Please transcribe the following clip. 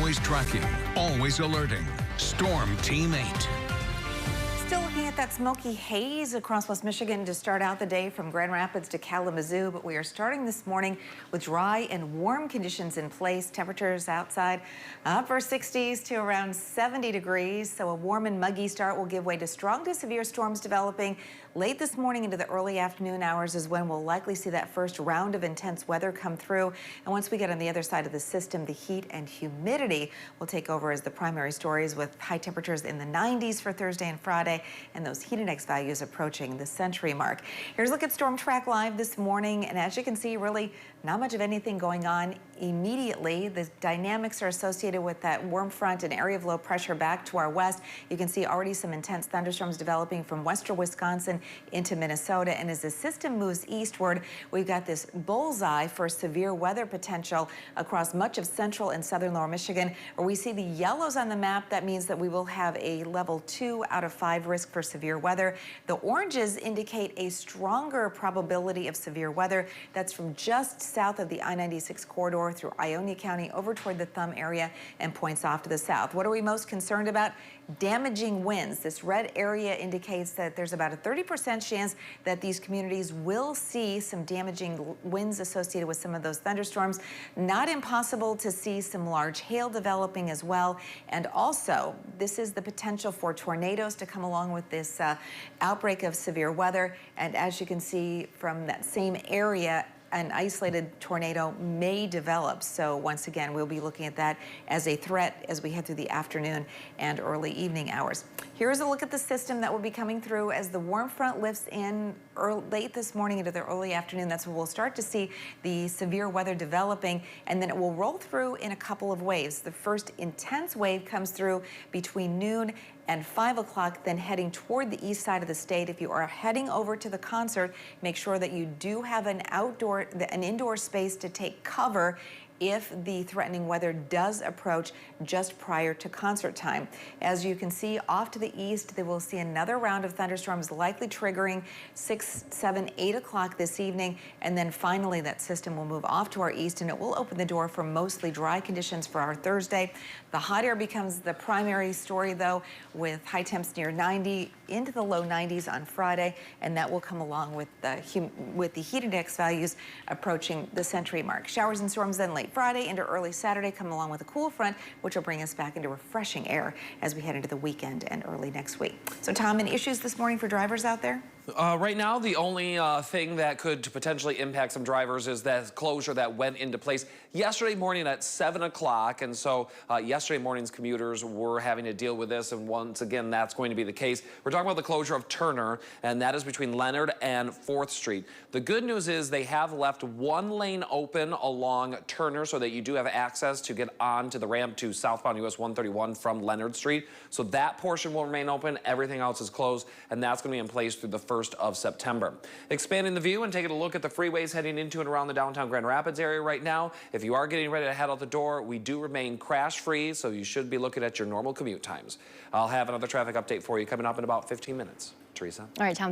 Always tracking, always alerting. Storm Team 8. Still looking at that smoky haze across West Michigan to start out the day from Grand Rapids to Kalamazoo, but we are starting this morning with dry and warm conditions in place. Temperatures outside upper 60s to around 70 degrees, so a warm and muggy start will give way to strong to severe storms developing late this morning into the early afternoon hours is when we'll likely see that first round of intense weather come through. And once we get on the other side of the system, the heat and humidity will take over as the primary stories, with high temperatures in the 90s for Thursday and Friday, and those heat index values approaching the century mark. Here's a look at Storm Track Live this morning, and as you can see, really not much of anything going on immediately. The dynamics are associated with that warm front and area of low pressure back to our west. You can see already some intense thunderstorms developing from western Wisconsin into Minnesota, and as the system moves eastward, we've got this bullseye for severe weather potential across much of central and southern lower Michigan. Where we see the yellows on the map, that means that we will have a level 2 out of 5 risk for severe weather. The oranges indicate a stronger probability of severe weather. That's from just south of the I-96 corridor through Ionia County over toward the Thumb area and points off to the south. What are we most concerned about? Damaging winds. This red area indicates that there's about a 30% chance that these communities will see some damaging winds associated with some of those thunderstorms. Not impossible to see some large hail developing as well. And also, this is the potential for tornadoes to come along with this outbreak of severe weather. And as you can see from that same area, an isolated tornado may develop. So once again, we'll be looking at that as a threat as we head through the afternoon and early evening hours. Here's a look at the system that will be coming through as the warm front lifts in late this morning into the early afternoon. That's when we'll start to see the severe weather developing, and then it will roll through in a couple of waves. The first intense wave comes through between noon and 5 o'clock, then heading toward the east side of the state. If you are heading over to the concert, make sure that you do have an indoor space to take cover if the threatening weather does approach just prior to concert time. As you can see off to the east, they will see another round of thunderstorms likely triggering 6, 7, 8 o'clock this evening, and then finally that system will move off to our east, and it will open the door for mostly dry conditions for our Thursday. The hot air becomes the primary story though, with high temps near 90 into the low 90s on Friday, and that will come along with the heat index values approaching the century mark. Showers and storms then late Friday into early Saturday come along with a cool front, which will bring us back into refreshing air as we head into the weekend and early next week. So Tom, any issues this morning for drivers out there? Right now, the only thing that could potentially impact some drivers is that closure that went into place yesterday morning at 7 o'clock. And so yesterday morning's commuters were having to deal with this. And once again, that's going to be the case. We're talking about the closure of Turner, and that is between Leonard and 4th Street. The good news is they have left one lane open along Turner so that you do have access to get onto the ramp to southbound US 131 from Leonard Street. So that portion will remain open. Everything else is closed, and that's going to be in place through the 1st of September. Expanding the view and taking a look at the freeways heading into and around the downtown Grand Rapids area right now. If you are getting ready to head out the door, we do remain crash-free, so you should be looking at your normal commute times. I'll have another traffic update for you coming up in about 15 minutes. Teresa? All right, Tom.